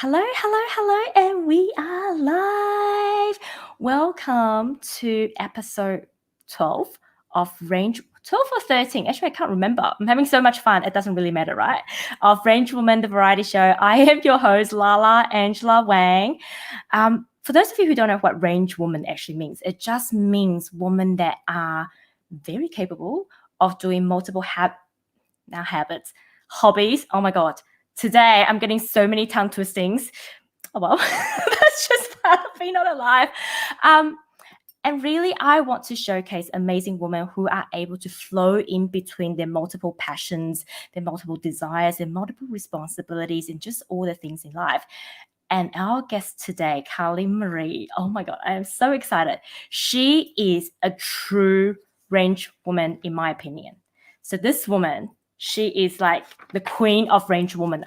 Hello, hello, hello, and we are live. Welcome to episode 12 of Range 12 or 13. Actually, I can't remember. I'm having so much fun. It doesn't really matter, right? Of Range Woman, the variety show. I am your host, Lala Angela Wang. For those of you who don't know what Range Woman actually means, it just means women that are very capable of doing multiple habits, hobbies. Oh my God. Today, I'm getting so many tongue twistings. Oh, well, that's just part of being not alive. And really, I want to showcase amazing women who are able to flow in between their multiple passions, their multiple desires, their multiple responsibilities, and just all the things in life. And our guest today, Carlie Maree, oh my God, I am so excited. She is a true range woman, in my opinion. So this woman, she is like the queen of range woman.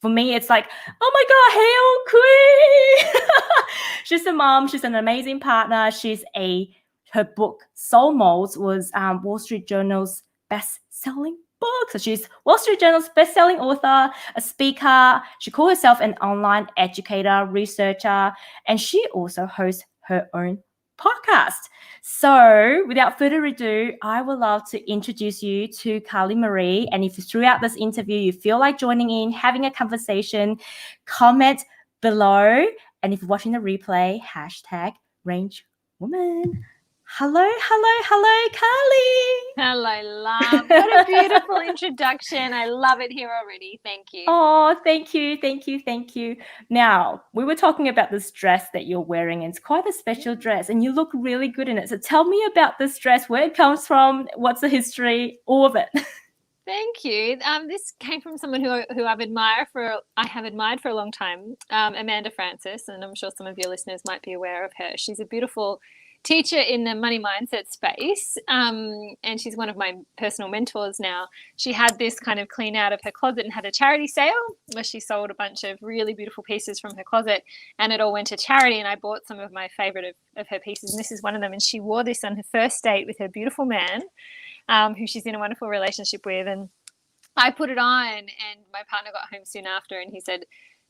For me, it's like, oh my God, hail queen. She's a mom. She's an amazing partner. Her book, Soul Molds, was Wall Street Journal's best-selling book. So she's Wall Street Journal's best-selling author, a speaker. She calls herself an online educator, researcher, and she also hosts her own podcast. So without further ado, I would love to introduce you to Carlie Maree. And if throughout this interview you feel like joining in, having a conversation, comment below. And if you're watching the replay, #Range Woman. Hello, Carlie. Hello, love. What a beautiful introduction. I love it here already. Thank you. Oh, thank you. Now, we were talking about this dress that you're wearing, and it's quite a special dress, and you look really good in it. So tell me about this dress, where it comes from, what's the history, all of it. Thank you. This came from someone who I have admired for a long time, Amanda Francis, and I'm sure some of your listeners might be aware of her. She's a beautiful teacher in the money mindset space, and she's one of my personal mentors now. She had this kind of clean out of her closet and had a charity sale where she sold a bunch of really beautiful pieces from her closet, and it all went to charity, and I bought some of my favorite of her pieces, and this is one of them. And she wore this on her first date with her beautiful man, who she's in a wonderful relationship with. And I put it on, and my partner got home soon after, and he said,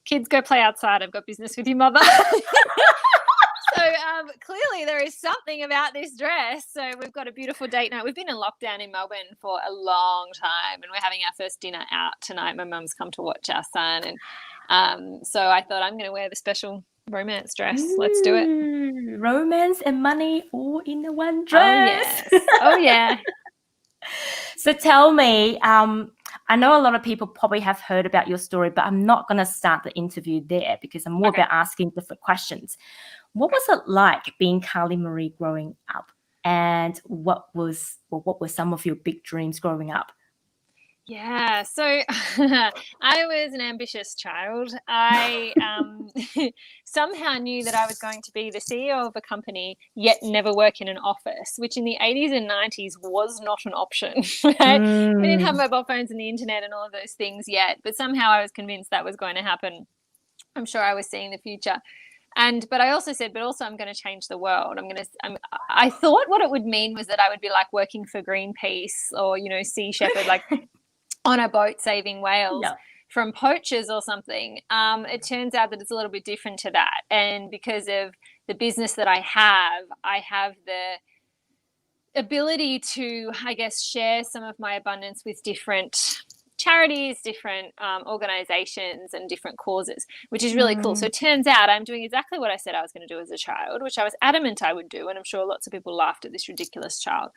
"Kids, go play outside. I've got business with your mother." So clearly there is something about this dress. So we've got a beautiful date night. We've been in lockdown in Melbourne for a long time, and we're having our first dinner out tonight. My mum's come to watch our son, and so I thought, I'm going to wear the special romance dress. Let's do it. Romance and money all in the one dress. Oh yeah. So tell me, I know a lot of people probably have heard about your story, but I'm not going to start the interview there because I'm more about asking different questions. What was it like being Carlie Maree growing up? And what were some of your big dreams growing up? Yeah, so I was an ambitious child. I somehow knew that I was going to be the CEO of a company, yet never work in an office, which in the 80s and 90s was not an option. Right? We didn't have mobile phones and the internet and all of those things yet, but somehow I was convinced that was going to happen. I'm sure I was seeing the future. But I also said, I'm going to change the world. I thought what it would mean was that I would be like working for Greenpeace or, Sea Shepherd, like on a boat saving whales from poachers or something. It turns out that it's a little bit different to that. And because of the business that I have the ability to, I guess, share some of my abundance with different charities, different organizations and different causes, which is really cool. So it turns out I'm doing exactly what I said I was going to do as a child, which I was adamant I would do, and I'm sure lots of people laughed at this ridiculous child.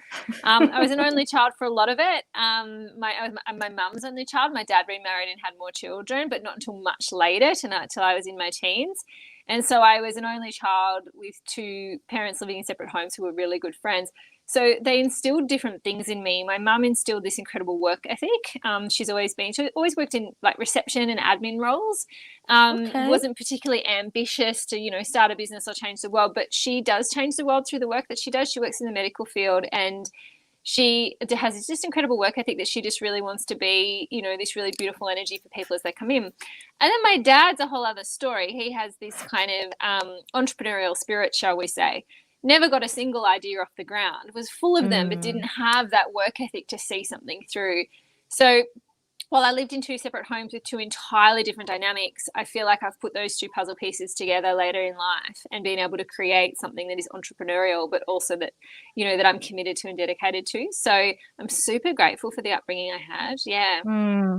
I was an only child for a lot of it. My mum's only child. My dad remarried and had more children, but not until much later, until I was in my teens. And so I was an only child with two parents living in separate homes who were really good friends. So they instilled different things in me. My mum instilled this incredible work ethic. She always worked in like reception and admin roles. Wasn't particularly ambitious to, start a business or change the world, but she does change the world through the work that she does. She works in the medical field, and she has this incredible work ethic that she just really wants to be, this really beautiful energy for people as they come in. And then my dad's a whole other story. He has this kind of entrepreneurial spirit, shall we say. Never got a single idea off the ground, was full of them, but didn't have that work ethic to see something through. So while I lived in two separate homes with two entirely different dynamics, I feel like I've put those two puzzle pieces together later in life and been able to create something that is entrepreneurial, but also that, you know, that I'm committed to and dedicated to. So I'm super grateful for the upbringing I had. Yeah.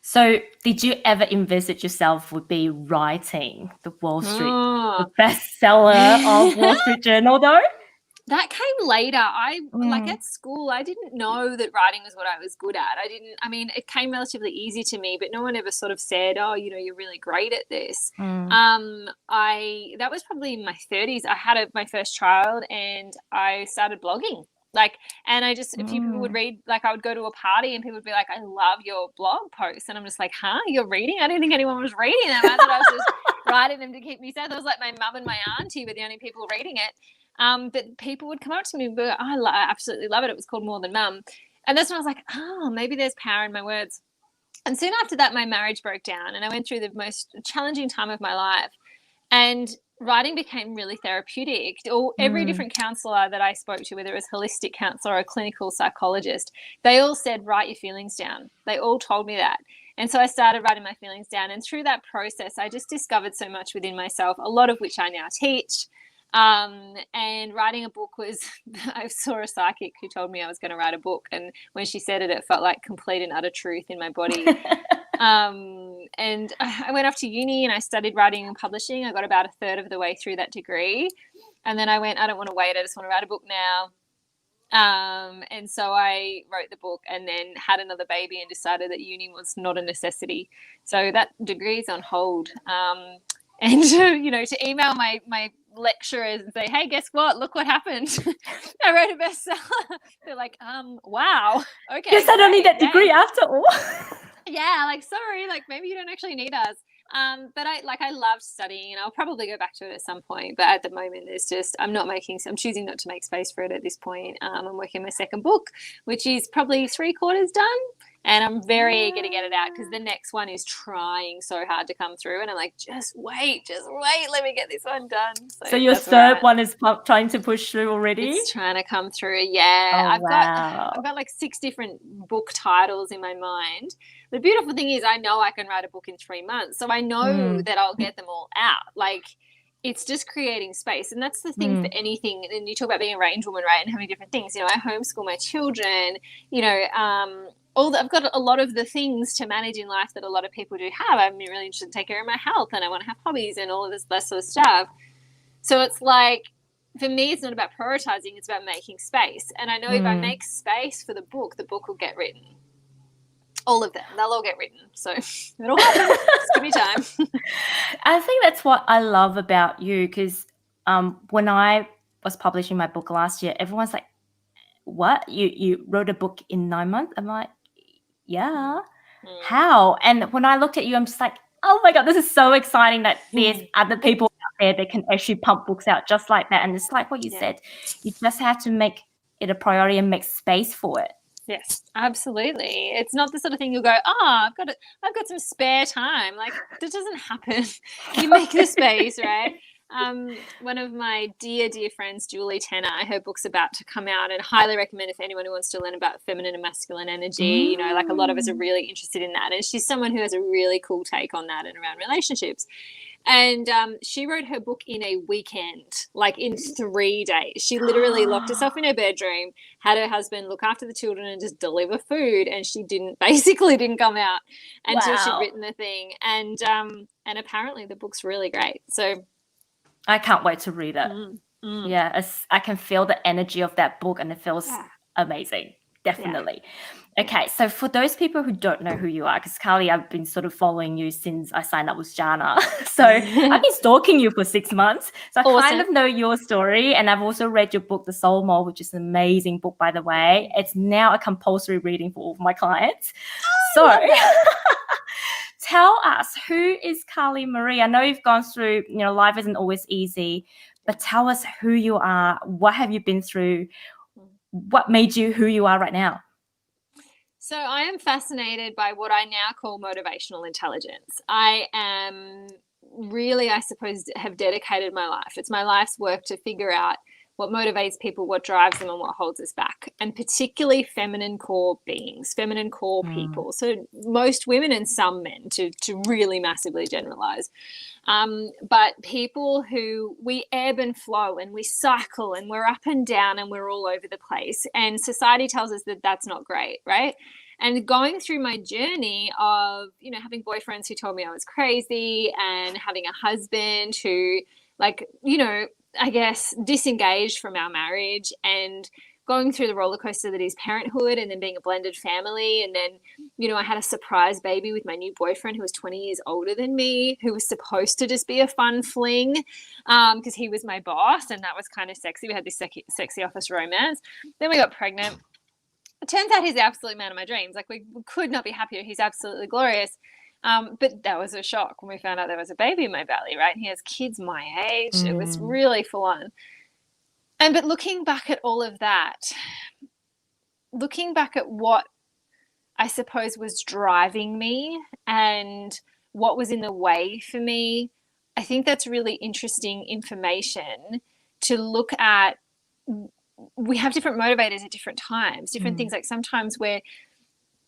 So did you ever envisage yourself would be writing the Oh. bestseller of Wall Street Journal though? That came later. Like at school, I didn't know that writing was what I was good at. I mean, it came relatively easy to me, but no one ever sort of said, oh, you know, you're really great at this. That was probably in my 30s. I had my first child and I started blogging. Like, and I just, people would read, like I would go to a party and people would be like, I love your blog posts. And I'm just like, huh, you're reading? I didn't think anyone was reading them. I thought I was just writing them to keep me sad. I was like, my mum and my auntie were the only people reading it. But people would come up to me and be like, oh, I absolutely love it. It was called More Than Mum. And that's when I was like, oh, maybe there's power in my words. And soon after that, my marriage broke down and I went through the most challenging time of my life. And writing became really therapeutic. Every different counsellor that I spoke to, whether it was a holistic counsellor or a clinical psychologist, they all said, write your feelings down. They all told me that. And so I started writing my feelings down. And through that process, I just discovered so much within myself, a lot of which I now teach. And writing a book was, I saw a psychic who told me I was going to write a book. And when she said it, it felt like complete and utter truth in my body. And I went off to uni and I studied writing and publishing. I got about a third of the way through that degree. And then I went, I don't want to wait. I just want to write a book now. And so I wrote the book and then had another baby and decided that uni was not a necessity. So that degree is on hold. And you know, to email my lecturers and say, hey, guess what? Look what happened. I wrote a bestseller. They're like, wow. Okay. Yes, I don't need that degree after all. Yeah, like, sorry, like maybe you don't actually need us. But I loved studying and I'll probably go back to it at some point. But at the moment, I'm choosing not to make space for it at this point. I'm working on my second book, which is probably 3/4 done. And I'm very eager to get it out because the next one is trying so hard to come through. And I'm like, just wait, let me get this one done. So your third one is trying to push through already? It's trying to come through, yeah. I've got like 6 different book titles in my mind. The beautiful thing is I know I can write a book in 3 months. So I know that I'll get them all out. Like, it's just creating space. And that's the thing for anything. And you talk about being a range woman, right, and having different things. You know, I homeschool my children, you know, I've got a lot of the things to manage in life that a lot of people do have. I'm really interested in taking care of my health and I want to have hobbies and all of that sort of stuff. So it's like, for me, it's not about prioritizing, it's about making space. And I know if I make space for the book will get written. All of them, they'll all get written. So it'll happen. Just give me time. I think that's what I love about you because when I was publishing my book last year, everyone's like, what? You wrote a book in 9 months? I'm like, yeah. How? And when I looked at you, I'm just like, oh my God, this is so exciting that there's other people out there that can actually pump books out just like that. And it's like what you said, you just have to make it a priority and make space for it. Yes, absolutely. It's not the sort of thing you'll go, I've got some spare time. Like, that doesn't happen. You make the space, right? One of my dear friends, Julie Tenner, her book's about to come out and highly recommend if anyone who wants to learn about feminine and masculine energy. You know, like a lot of us are really interested in that. And she's someone who has a really cool take on that and around relationships. And she wrote her book in a weekend, like in 3 days. She literally locked herself in her bedroom, had her husband look after the children and just deliver food. And she didn't come out until she'd written the thing. And apparently the book's really great. So I can't wait to read it. Yeah, I can feel the energy of that book and it feels amazing. Definitely. Yeah. Okay, so for those people who don't know who you are, because Carlie, I've been sort of following you since I signed up with Jana. So I've been stalking you for 6 months. So I kind of know your story. And I've also read your book, The Soul Mole, which is an amazing book, by the way. It's now a compulsory reading for all of my clients. Tell us, who is Carlie Maree? I know you've gone through, you know, life isn't always easy, but tell us who you are. What have you been through? What made you who you are right now? So I am fascinated by what I now call motivational intelligence. I am really, I suppose, have dedicated my life. It's my life's work to figure out what motivates people, what drives them, and what holds us back. And particularly feminine core beings, feminine core people. So most women and some men, to really massively generalize. But people who we ebb and flow and we cycle and we're up and down and we're all over the place. And society tells us that that's not great, right? And going through my journey of, you know, having boyfriends who told me I was crazy and having a husband who, like, you know, I guess disengaged from our marriage, and going through the roller coaster that is parenthood and then being a blended family. And then, you know, I had a surprise baby with my new boyfriend who was 20 years older than me, who was supposed to just be a fun fling because he was my boss, and that was kind of sexy. We had this sexy office romance. Then we got pregnant. It turns out he's the absolute man of my dreams. Like, we could not be happier. He's absolutely glorious. But that was a shock when we found out there was a baby in my belly, right? And he has kids my age. It was really full on. But looking back at all of that, looking back at what I suppose was driving me and what was in the way for me, I think that's really interesting information to look at. We have different motivators at different times, different things. Like sometimes we're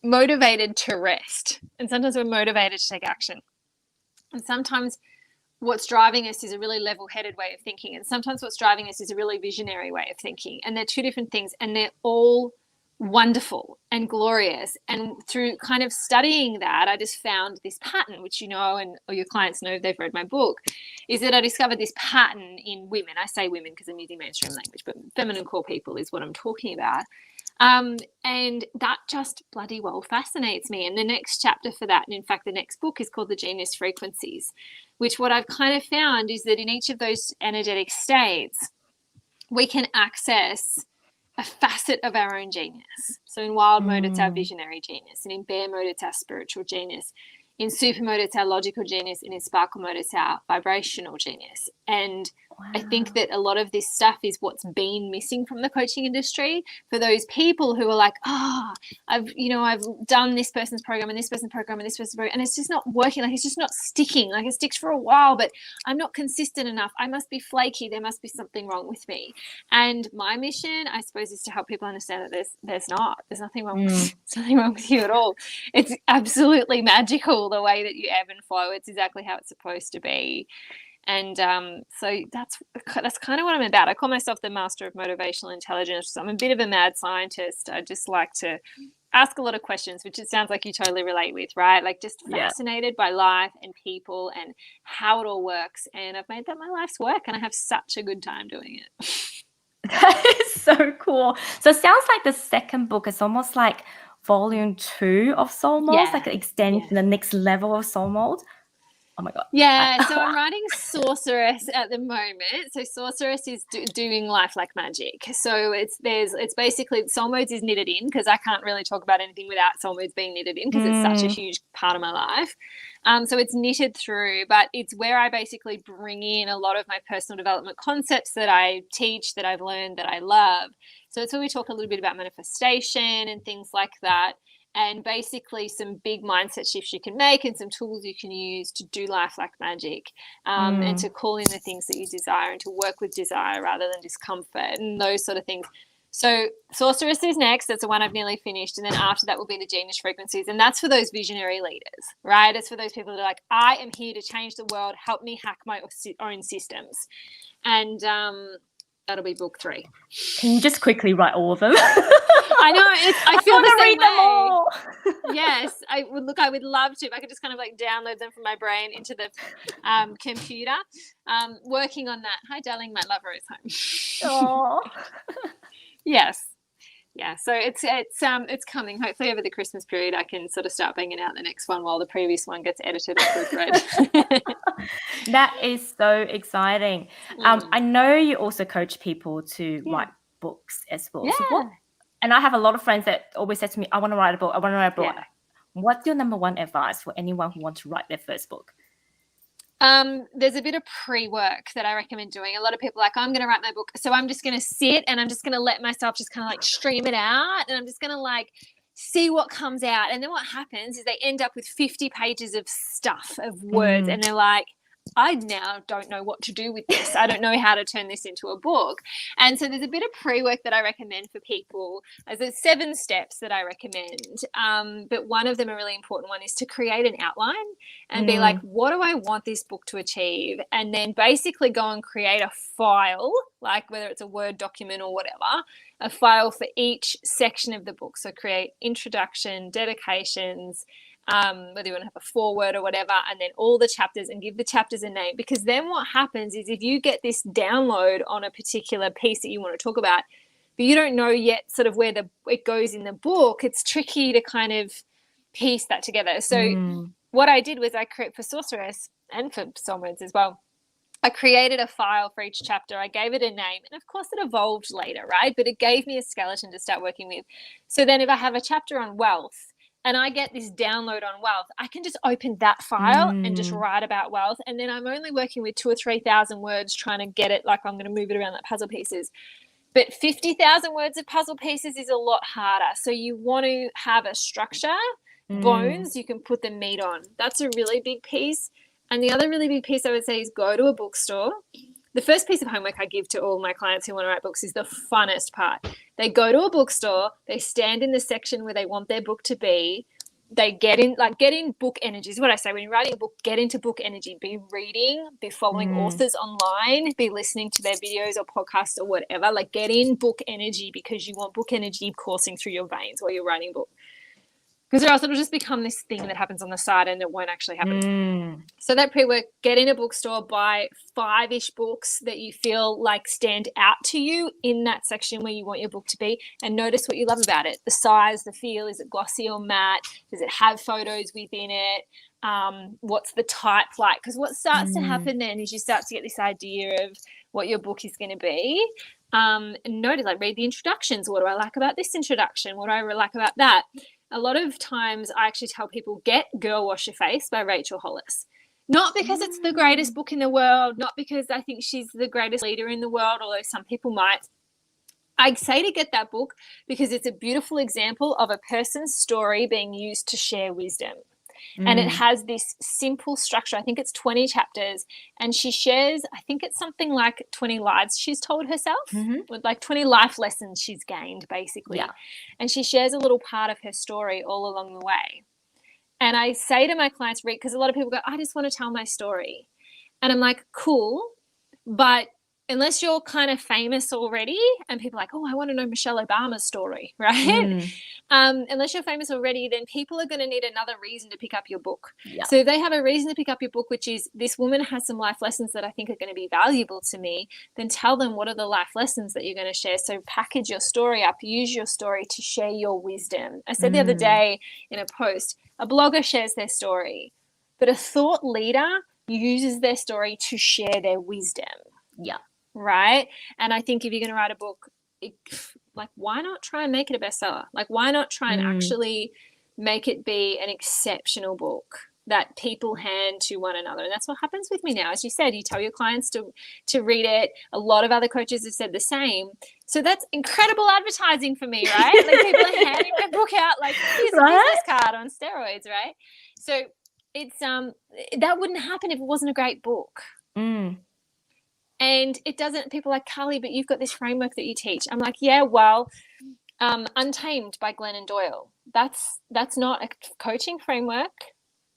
motivated to rest, and sometimes we're motivated to take action. And sometimes what's driving us is a really level-headed way of thinking, and sometimes what's driving us is a really visionary way of thinking. And they're two different things, and they're all wonderful and glorious. And through kind of studying that, I just found this pattern, which you know, and or your clients know if they've read my book, is that I discovered this pattern in women. I say women because I'm using mainstream language, but feminine core people is what I'm talking about. And that just bloody well fascinates me. And the next chapter for that, and in fact the next book, is called The Genius Frequencies, which what I've kind of found is that in each of those energetic states, we can access a facet of our own genius. So in wild mode, it's our visionary genius. And in bear mode, it's our spiritual genius. In super mode, it's our logical genius. And in sparkle mode, it's our vibrational genius. And I think that a lot of this stuff is what's been missing from the coaching industry for those people who are like, I've done this person's program and this person's program and this person's program, and it's just not working. Like, it's just not sticking. Like, it sticks for a while, but I'm not consistent enough. I must be flaky. There must be something wrong with me. And my mission, I suppose, is to help people understand that there's nothing wrong there's nothing wrong with you at all. It's absolutely magical the way that you ebb and flow. It's exactly how it's supposed to be. And so that's kind of what I'm about. I call myself the master of motivational intelligence. So I'm a bit of a mad scientist. I just like to ask a lot of questions, which it sounds like you totally relate with, right? Like, just fascinated by life and people and how it all works. And I've made that my life's work, and I have such a good time doing it. That is so cool. So it sounds like the second book is almost like volume 2 of Soul Molds, like an extension, the next level of Soul Mold. Oh my God. Yeah, so I'm writing Sorceress at the moment. So Sorceress is doing life like magic. So it's basically Soul Modes is knitted in, because I can't really talk about anything without Soul Modes being knitted in, because it's such a huge part of my life. So it's knitted through, but it's where I basically bring in a lot of my personal development concepts that I teach, that I've learned, that I love. So it's where we talk a little bit about manifestation and things like that. And basically some big mindset shifts you can make and some tools you can use to do life like magic, and to call in the things that you desire and to work with desire rather than discomfort and those sort of things. So Sorceress is next. That's the one I've nearly finished. And then after that will be the Genius Frequencies. And that's for those visionary leaders, right? It's for those people that are like, I am here to change the world. Help me hack my own systems. And that'll be book 3. Can you just quickly write all of them? I know. I feel the same read them all. Yes, I would love to. If I could just kind of like download them from my brain into the computer. Working on that. Hi, darling. My lover is home. Oh. Yes. Yeah, so it's coming. Hopefully over the Christmas period I can sort of start banging out the next one while the previous one gets edited and proofread. That is so exciting. I know you also coach people to write books as well. Yeah. So and I have a lot of friends that always say to me, I want to write a book. Yeah. What's your number one advice for anyone who wants to write their first book? There's a bit of pre-work that I recommend doing. A lot of people are like, I'm going to write my book, so I'm just going to sit and I'm just going to let myself just kind of like stream it out, and I'm just going to like see what comes out. And then what happens is they end up with 50 pages of stuff, of words, and they're like, I now don't know what to do with this. I don't know how to turn this into a book. And so there's a bit of pre-work that I recommend for people. There's 7 steps that I recommend. But one of them, a really important one, is to create an outline and be like, what do I want this book to achieve? And then basically go and create a file, like whether it's a Word document or whatever, a file for each section of the book. So create introduction, dedications, whether you want to have a foreword or whatever, and then all the chapters, and give the chapters a name. Because then what happens is if you get this download on a particular piece that you want to talk about, but you don't know yet sort of where it goes in the book, it's tricky to kind of piece that together. So what I did was I create for Sorceress and for Soulmates as well. I created a file for each chapter. I gave it a name, and of course it evolved later, right? But it gave me a skeleton to start working with. So then if I have a chapter on wealth and I get this download on wealth, I can just open that file and just write about wealth. And then I'm only working with 2,000 or 3,000 words trying to get it, like I'm going to move it around like puzzle pieces. But 50,000 words of puzzle pieces is a lot harder. So you want to have a structure, bones, you can put the meat on. That's a really big piece. And the other really big piece I would say is go to a bookstore. The first piece of homework I give to all my clients who want to write books is the funnest part. They go to a bookstore, they stand in the section where they want their book to be, they get in book energy is what I say. When you're writing a book, get into book energy. Be reading, be following authors online, be listening to their videos or podcasts or whatever. Like get in book energy because you want book energy coursing through your veins while you're writing a book. Because or else it'll just become this thing that happens on the side and it won't actually happen. So that pre-work, get in a bookstore, buy 5-ish books that you feel like stand out to you in that section where you want your book to be, and notice what you love about it. The size, the feel, is it glossy or matte? Does it have photos within it? What's the type like? Because what starts to happen then is you start to get this idea of what your book is going to be. And notice, like read the introductions. What do I like about this introduction? What do I like about that? A lot of times I actually tell people, get Girl Wash Your Face by Rachel Hollis. Not because it's the greatest book in the world, not because I think she's the greatest leader in the world, although some people might. I'd say to get that book because it's a beautiful example of a person's story being used to share wisdom. And it has this simple structure. I think it's 20 chapters. And she shares, I think it's something like 20 lives she's told herself, with like 20 life lessons she's gained, basically. Yeah. And she shares a little part of her story all along the way. And I say to my clients, read, because a lot of people go, I just want to tell my story. And I'm like, cool. But unless you're kind of famous already and people are like, oh, I want to know Michelle Obama's story, right? Unless you're famous already, then people are going to need another reason to pick up your book. Yeah. So if they have a reason to pick up your book, which is this woman has some life lessons that I think are going to be valuable to me, then tell them what are the life lessons that you're going to share. So package your story up, use your story to share your wisdom. I said the other day in a post, a blogger shares their story, but a thought leader uses their story to share their wisdom. Yeah. Right. And I think if you're going to write a book, like, why not try and make it a bestseller? Like, why not try and actually make it be an exceptional book that people hand to one another? And that's what happens with me now. As you said, you tell your clients to read it. A lot of other coaches have said the same. So that's incredible advertising for me, right? Like people are handing my book out like, here's a business card on steroids, right? So it's that wouldn't happen if it wasn't a great book. And it doesn't, people are like, Carlie, but you've got this framework that you teach. I'm like, yeah, well, Untamed by Glennon Doyle. That's not a coaching framework,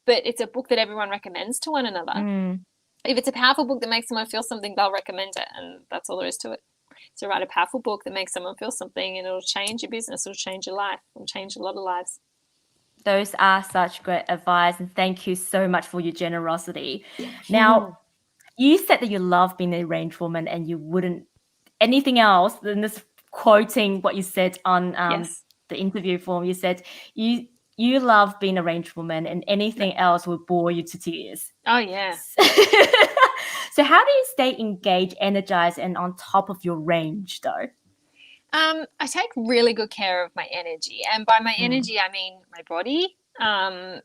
but it's a book that everyone recommends to one another. If it's a powerful book that makes someone feel something, they'll recommend it. And that's all there is to it. So write a powerful book that makes someone feel something, and it'll change your business. It'll change your life. It'll change a lot of lives. Those are such great advice. And thank you so much for your generosity. Now, you said that you love being a range woman and you wouldn't anything else than this, quoting what you said on the interview form. You said you love being a range woman and anything else will bore you to tears. Oh, yeah. So how do you stay engaged, energized, and on top of your range, though? I take really good care of my energy. And by my energy, I mean my body.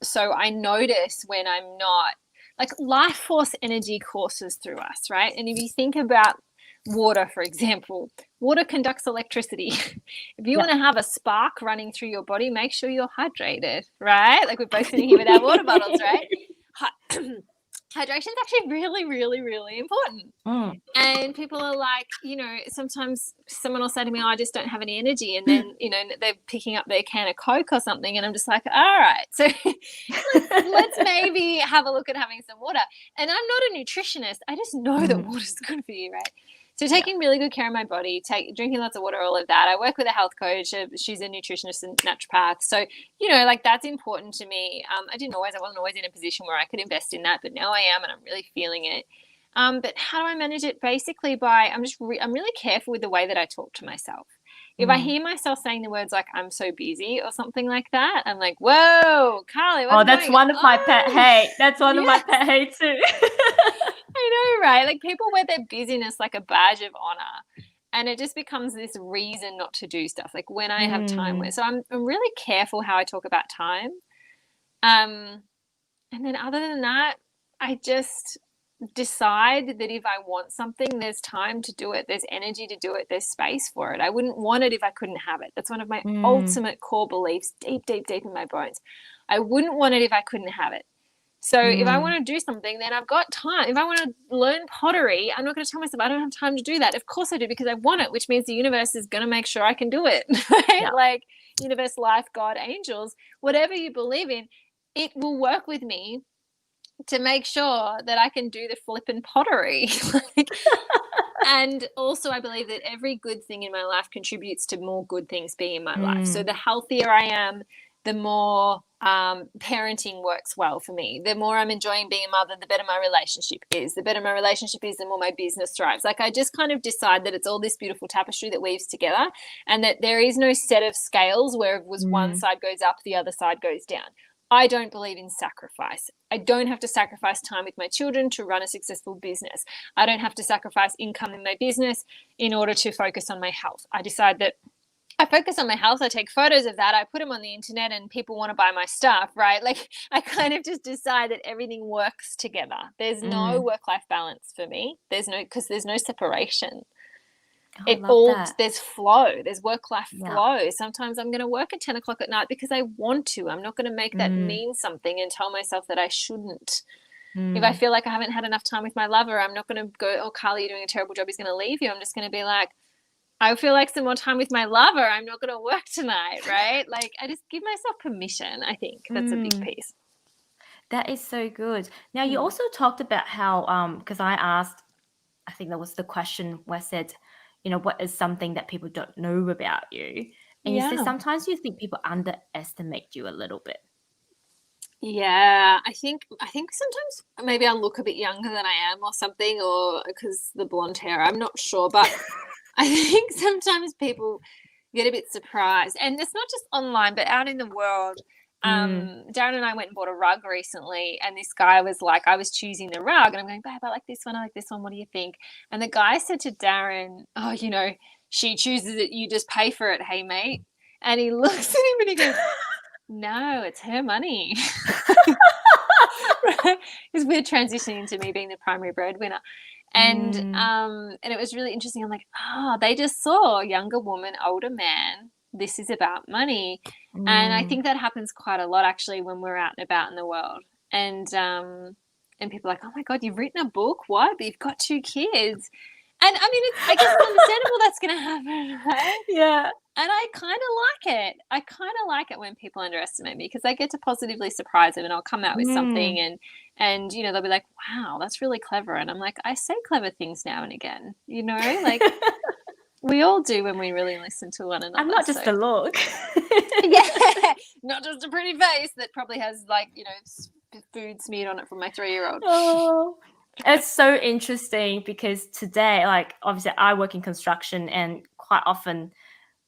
So I notice when I'm not, like, life force energy courses through us, right? And if you think about water, for example, water conducts electricity. If you want to have a spark running through your body, make sure you're hydrated, right? Like we're both sitting here with our water bottles, right? hydration is actually really, really, really important. Mm. And people are like, sometimes someone will say to me, oh, I just don't have any energy. And then, they're picking up their can of Coke or something. And I'm just like, all right, so let's maybe have a look at having some water. And I'm not a nutritionist. I just know that water's good for you, right? So taking really good care of my body, drinking lots of water, all of that. I work with a health coach. She's a nutritionist and naturopath. So, that's important to me. I wasn't always in a position where I could invest in that, but now I am, and I'm really feeling it. But how do I manage it? Basically by, I'm really careful with the way that I talk to myself. If I hear myself saying the words like, I'm so busy or something like that, I'm like, whoa, Carlie, what's that's one of my pet hate. That's one of my pet hate too. I know, right? Like people wear their busyness like a badge of honor. And it just becomes this reason not to do stuff. Like when I have time. So I'm really careful how I talk about time. And then other than that, I just decide that if I want something, there's time to do it. There's energy to do it. There's space for it. I wouldn't want it if I couldn't have it. That's one of my ultimate core beliefs, deep, deep, deep in my bones. I wouldn't want it if I couldn't have it. So if I want to do something, then I've got time. If I want to learn pottery, I'm not going to tell myself I don't have time to do that. Of course I do, because I want it, which means the universe is going to make sure I can do it. Right? Yeah. Like universe, life, God, angels, whatever you believe in, it will work with me to make sure that I can do the flippin' pottery. And also I believe that every good thing in my life contributes to more good things being in my life. So the healthier I am, the more parenting works well for me. The more I'm enjoying being a mother, the better my relationship is. The better my relationship is, the more my business thrives. Like I just kind of decide that it's all this beautiful tapestry that weaves together, and that there is no set of scales where it was one side goes up, the other side goes down. I don't believe in sacrifice. I don't have to sacrifice time with my children to run a successful business. I don't have to sacrifice income in my business in order to focus on my health. I decide that I focus on my health. I take photos of that. I put them on the internet and people want to buy my stuff, right? Like I kind of just decide that everything works together. There's no work-life balance for me. There's no separation. There's flow. There's work-life flow. Sometimes I'm going to work at 10 o'clock at night because I want to. I'm not going to make that mean something and tell myself that I shouldn't. If I feel like I haven't had enough time with my lover, I'm not going to go, oh, Carlie, you're doing a terrible job. He's going to leave you. I'm just going to be like, I feel like some more time with my lover. I'm not going to work tonight, right? Like I just give myself permission. I think that's a big piece. That is so good. Now you also talked about how, because I asked, I think that was the question where I said, what is something that people don't know about you? And you said sometimes you think people underestimate you a little bit. Yeah, I think sometimes maybe I look a bit younger than I am or something, or because the blonde hair, I'm not sure, but I think sometimes people get a bit surprised, and it's not just online, but out in the world. Darren and I went and bought a rug recently, and this guy was like, I was choosing the rug, and I'm going, babe, I like this one, what do you think? And the guy said to Darren, oh, she chooses it, you just pay for it, hey mate. And he looks at him and he goes, no, it's her money. Right? Because we're transitioning into me being the primary breadwinner. And it was really interesting. I'm like, they just saw younger woman, older man. This is about money. And I think that happens quite a lot actually when we're out and about in the world. And people are like, oh my God, you've written a book? What? But you've got 2 kids. And I mean, I guess it's understandable that's going to happen, right? Yeah. And I kind of like it. I kind of like it when people underestimate me, because I get to positively surprise them, and I'll come out with something and they'll be like, wow, that's really clever. And I'm like, I say clever things now and again, like we all do when we really listen to one another. I'm not just a look. Yeah, not just a pretty face that probably has food smeared on it from my 3-year-old. Oh, it's so interesting because today, obviously I work in construction, and quite often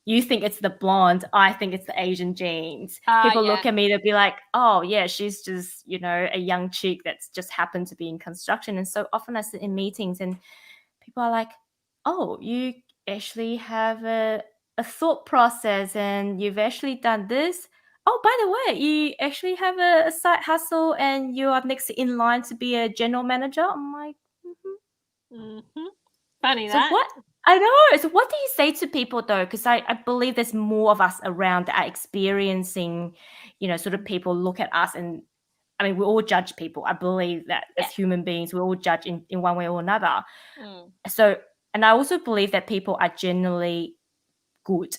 you think it's the blonde, I think it's the Asian genes. People look at me, they'll be like, oh yeah, she's just, a young chick that's just happened to be in construction. And so often I sit in meetings and people are like, oh, you actually have a thought process and you've actually done this. Oh, by the way, you actually have a side hustle and you are next in line to be a general manager. I'm like, Funny so that. What? I know. So what do you say to people though? Because I believe there's more of us around that are experiencing, sort of people look at us and I mean, we all judge people. I believe that as human beings, we all judge in one way or another. So, and I also believe that people are generally good,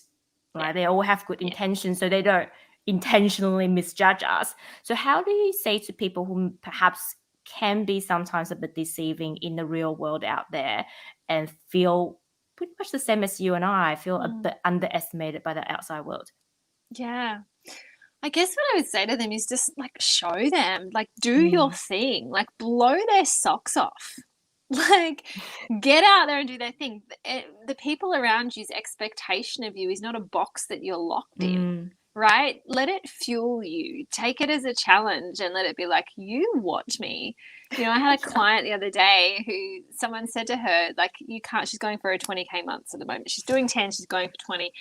right? They all have good intentions, so they don't intentionally misjudge us. So how do you say to people who perhaps can be sometimes a bit deceiving in the real world out there and feel pretty much the same as you and I feel a bit underestimated by the outside world? Yeah. I guess what I would say to them is just like show them, like do your thing, like blow their socks off. Like get out there and do their thing. The people around you's expectation of you is not a box that you're locked in, right? Let it fuel you. Take it as a challenge and let it be like, you watch me. You know, I had a client the other day who someone said to her, like, you can't, she's going for a 20K months at the moment. She's doing 10, she's going for 20.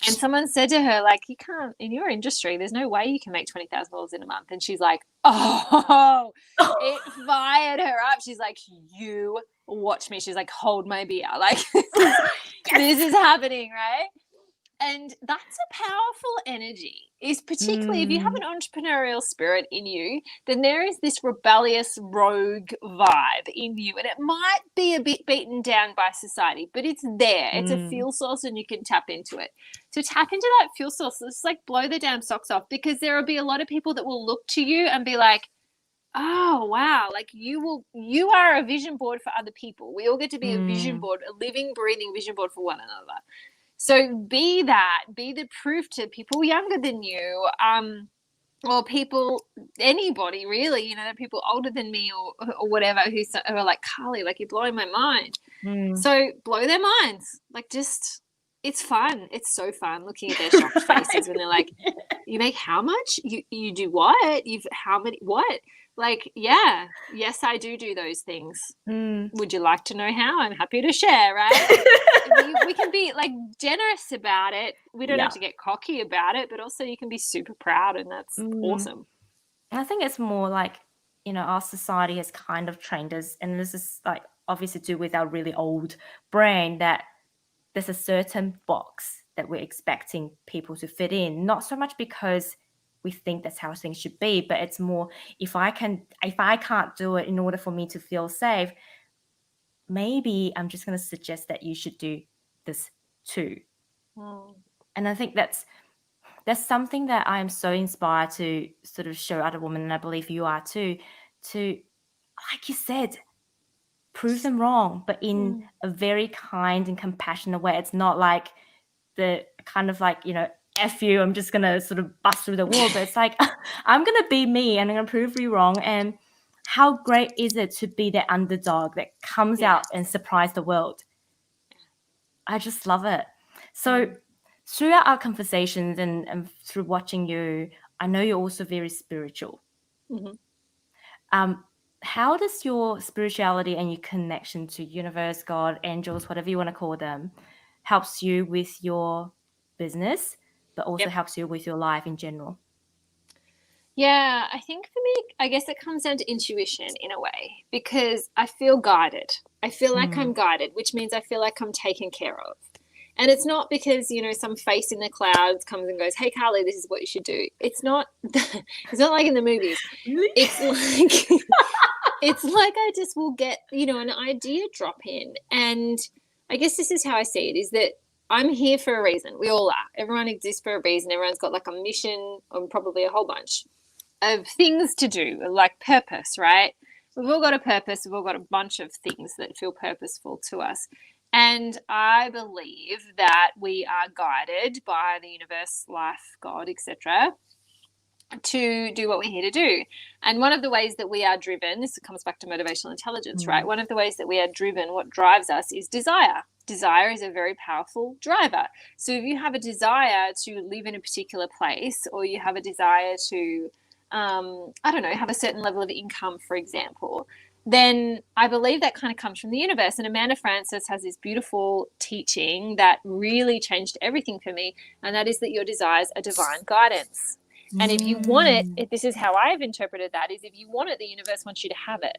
And someone said to her, like, you can't, in your industry, there's no way you can make $20,000 in a month. And she's like, oh, it fired her up. She's like, you watch me. She's like, hold my beer. Like, this is happening, right? And that's a powerful energy, is particularly if you have an entrepreneurial spirit in you, then there is this rebellious rogue vibe in you. And it might be a bit beaten down by society, but it's there. It's a fuel source and you can tap into it. So tap into that fuel source. Just like blow the damn socks off, because there will be a lot of people that will look to you and be like, oh, wow, like you are a vision board for other people. We all get to be a vision board, a living, breathing vision board for one another. So be that, be the proof to people younger than you, or people, anybody really, you know, people older than me or whatever who are like, Carlie, like you're blowing my mind. So blow their minds. Like just, it's fun. It's so fun looking at their shocked faces when they're like, you make how much? You do what? How many, what? Like, yeah, yes, I do those things. Would you like to know how? I'm happy to share, right? we can be like generous about it. We don't have to get cocky about it, but also you can be super proud, and that's awesome. I think it's more like, you know, our society has kind of trained us, and this is like obviously to do with our really old brain, that there's a certain box that we're expecting people to fit in, not so much because we think that's how things should be, but it's more if I can't do it in order for me to feel safe, maybe I'm just going to suggest that you should do this too. And I think that's something that I am so inspired to sort of show other women, and I believe you are too, to, like you said, prove them wrong, but in a very kind and compassionate way. It's not like the kind of like, you know, F you, I'm just going to sort of bust through the wall. But it's like, I'm going to be me and I'm going to prove you wrong. And how great is it to be the underdog that comes out and surprise the world? I just love it. So throughout our conversations and through watching you, I know you're also very spiritual. How does your spirituality and your connection to universe, God, angels, whatever you want to call them, helps you with your business, but also helps you with your life in general? Yeah, I think for me, I guess it comes down to intuition in a way, because I feel guided. I feel like I'm guided, which means I feel like I'm taken care of. And it's not because, you know, some face in the clouds comes and goes, hey, Carlie, this is what you should do. It's not like in the movies. It's like I just will get, you know, an idea drop in. And I guess this is how I see it, is that I'm here for a reason. We all are. Everyone exists for a reason. Everyone's got like a mission, or probably a whole bunch of things to do, like purpose, right? We've all got a purpose. We've all got a bunch of things that feel purposeful to us. And I believe that we are guided by the universe, life, God, etc., to do what we're here to do. And one of the ways that we are driven, this comes back to motivational intelligence, right? One of the ways that we are driven, what drives us, is desire. Desire is a very powerful driver. So if you have a desire to live in a particular place, or you have a desire to, I don't know, have a certain level of income, for example, then I believe that kind of comes from the universe. And Amanda Frances has this beautiful teaching that really changed everything for me, and that is that your desires are divine guidance. And if you want it, this is how I've interpreted that, is if you want it, the universe wants you to have it.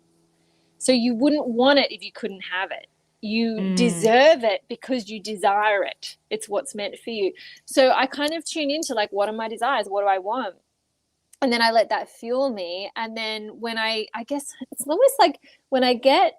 So you wouldn't want it if you couldn't have it. You deserve it because you desire it. It's what's meant for you. So I kind of tune into like, what are my desires? What do I want? And then I let that fuel me. And then when I guess it's almost like when I get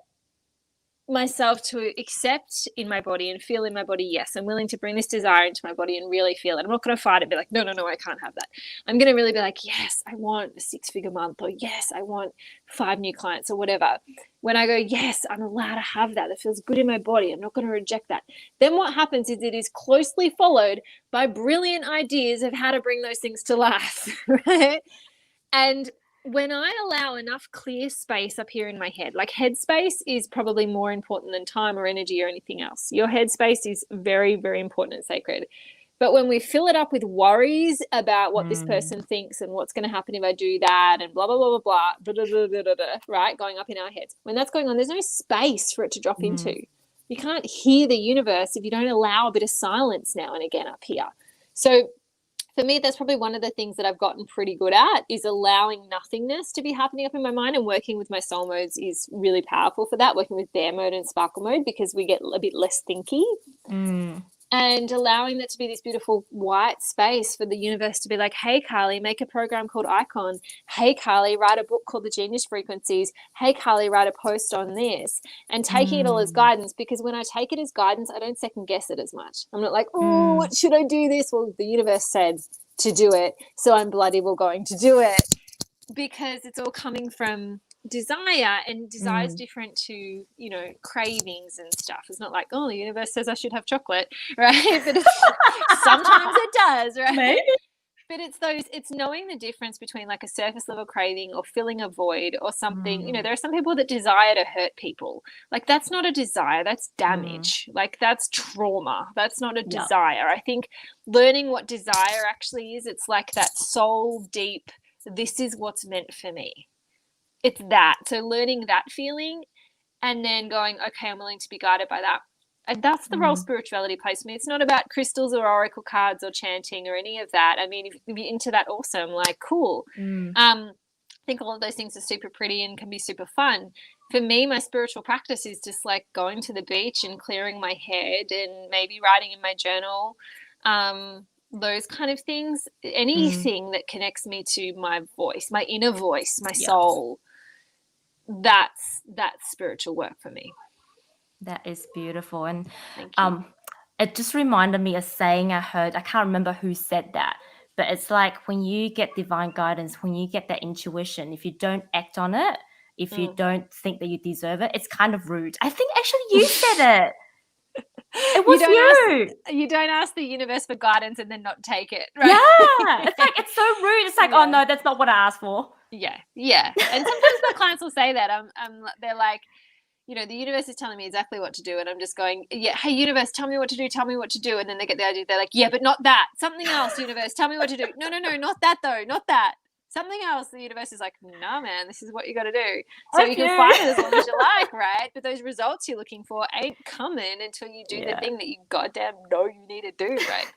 myself to accept in my body and feel in my body, yes, I'm willing to bring this desire into my body and really feel it. I'm not going to fight it, be like, no, I can't have that. I'm going to really be like, yes, I want a 6-figure month, or yes, I want 5 new clients, or whatever. When I go, yes, I'm allowed to have that. That feels good in my body. I'm not going to reject that. Then what happens is it is closely followed by brilliant ideas of how to bring those things to life, right? And when I allow enough clear space up here in my head, like headspace is probably more important than time or energy or anything else. Your headspace is very, very important and sacred. But when we fill it up with worries about what this person thinks and what's going to happen if I do that and blah, blah, blah, blah, blah, right, going up in our heads, when that's going on, there's no space for it to drop into. You can't hear the universe if you don't allow a bit of silence now and again up here. So for me, that's probably one of the things that I've gotten pretty good at, is allowing nothingness to be happening up in my mind, and working with my soul modes is really powerful for that, working with bear mode and sparkle mode, because we get a bit less thinky. And allowing that to be this beautiful white space for the universe to be like, hey, Carlie, make a program called Icon. Hey, Carlie, write a book called The Genius Frequencies. Hey, Carlie, write a post on this. And taking it all as guidance, because when I take it as guidance, I don't second guess it as much. I'm not like, oh, what should I do this? Well, the universe said to do it, so I'm bloody well going to do it, because it's all coming from desire, and desire is different to, you know, cravings and stuff. It's not like, oh, the universe says I should have chocolate, right? But sometimes it does, right? Maybe. But it's knowing the difference between like a surface level craving or filling a void or something. You know, there are some people that desire to hurt people. Like, that's not a desire, that's damage. Like, that's trauma. That's not a desire. I think learning what desire actually is, it's like that soul deep, this is what's meant for me. It's that. So learning that feeling and then going, okay, I'm willing to be guided by that. And that's the role spirituality plays for me. It's not about crystals or oracle cards or chanting or any of that. I mean, if you're into that, awesome, like, cool. I think all of those things are super pretty and can be super fun. For me, my spiritual practice is just like going to the beach and clearing my head and maybe writing in my journal, those kind of things. Anything that connects me to my voice, my inner voice, my soul, that's spiritual work for me. That is beautiful. And it just reminded me of saying I heard, I can't remember who said that, but it's like when you get divine guidance, when you get that intuition, if you don't act on it, if you don't think that you deserve it, it's kind of rude. I think actually you said it. It was you don't ask the universe for guidance and then not take it, right? Yeah. It's like, it's so rude. It's like, oh no, that's not what I asked for. Yeah. And sometimes my clients will say that. They're like, you know, the universe is telling me exactly what to do, and I'm just going, yeah, hey, universe, tell me what to do. And then they get the idea, they're like, yeah, but not that. Something else, universe, tell me what to do. No, not that though, not that. Something else. The universe is like, no, man, this is what you got to do. So you can fight it as long as you like, right? But those results you're looking for ain't coming until you do the thing that you goddamn know you need to do, right?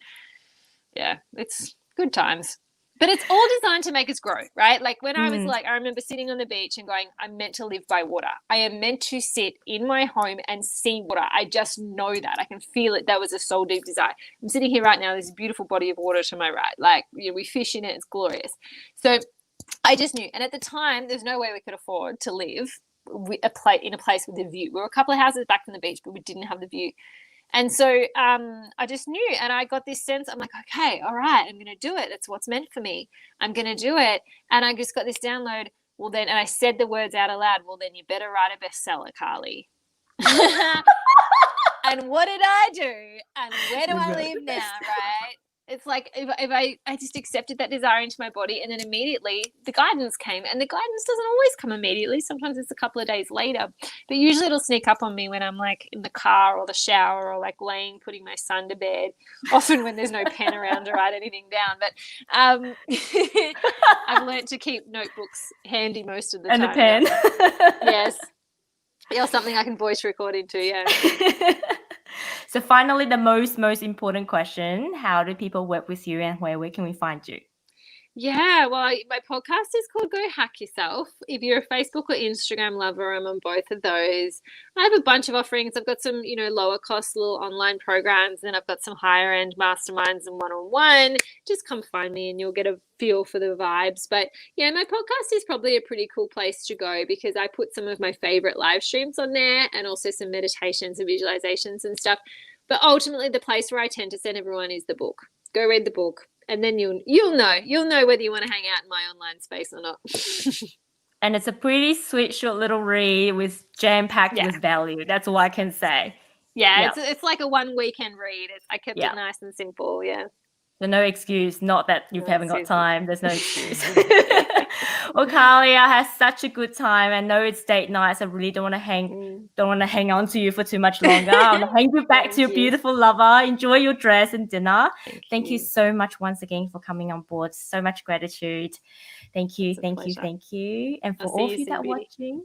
Yeah, it's good times. But it's all designed to make us grow, right? Like when I was like, I remember sitting on the beach and going, I'm meant to live by water. I am meant to sit in my home and see water. I just know that. I can feel it. That was a soul deep desire. I'm sitting here right now. There's a beautiful body of water to my right. Like, you know, we fish in it. It's glorious. So I just knew. And at the time, there's no way we could afford to live in a place with a view. We were a couple of houses back from the beach, but we didn't have the view. And so I just knew, and I got this sense, I'm like, okay, all right, I'm going to do it. It's what's meant for me. I'm going to do it. And I just got this download. Well, then, and I said the words out aloud, well, then you better write a bestseller, Carlie. And what did I do? And where do I live now, right? It's like if I just accepted that desire into my body, and then immediately the guidance came. And the guidance doesn't always come immediately. Sometimes it's a couple of days later. But usually it'll sneak up on me when I'm like in the car or the shower or like putting my son to bed, often when there's no pen around to write anything down. But I've learned to keep notebooks handy most of the time. And a pen. Yes. Or something I can voice record into, yeah. So finally, the most important question, how do people work with you and where can we find you? Yeah, well, my podcast is called Go Hack Yourself. If you're a Facebook or Instagram lover, I'm on both of those. I have a bunch of offerings. I've got some, lower cost little online programs, and I've got some higher end masterminds and one-on-one. Just come find me and you'll get a feel for the vibes. But yeah, my podcast is probably a pretty cool place to go because I put some of my favorite live streams on there and also some meditations and visualizations and stuff. But ultimately, the place where I tend to send everyone is the book. Go read the book. And then you'll know whether you want to hang out in my online space or not. And it's a pretty sweet short little read with jam-packed with value. That's all I can say. Yeah, it's like a one weekend read. I kept it nice and simple. Yeah. There's no excuse, not that you haven't got time. There's no excuse. Well, Carlie, I had such a good time. I know it's date night, so I really don't want to hang on to you for too much longer. I'm gonna hang you back to your beautiful lover. Enjoy your dress and dinner. Thank you so much once again for coming on board. So much gratitude. Thank you. And for all of you that are watching,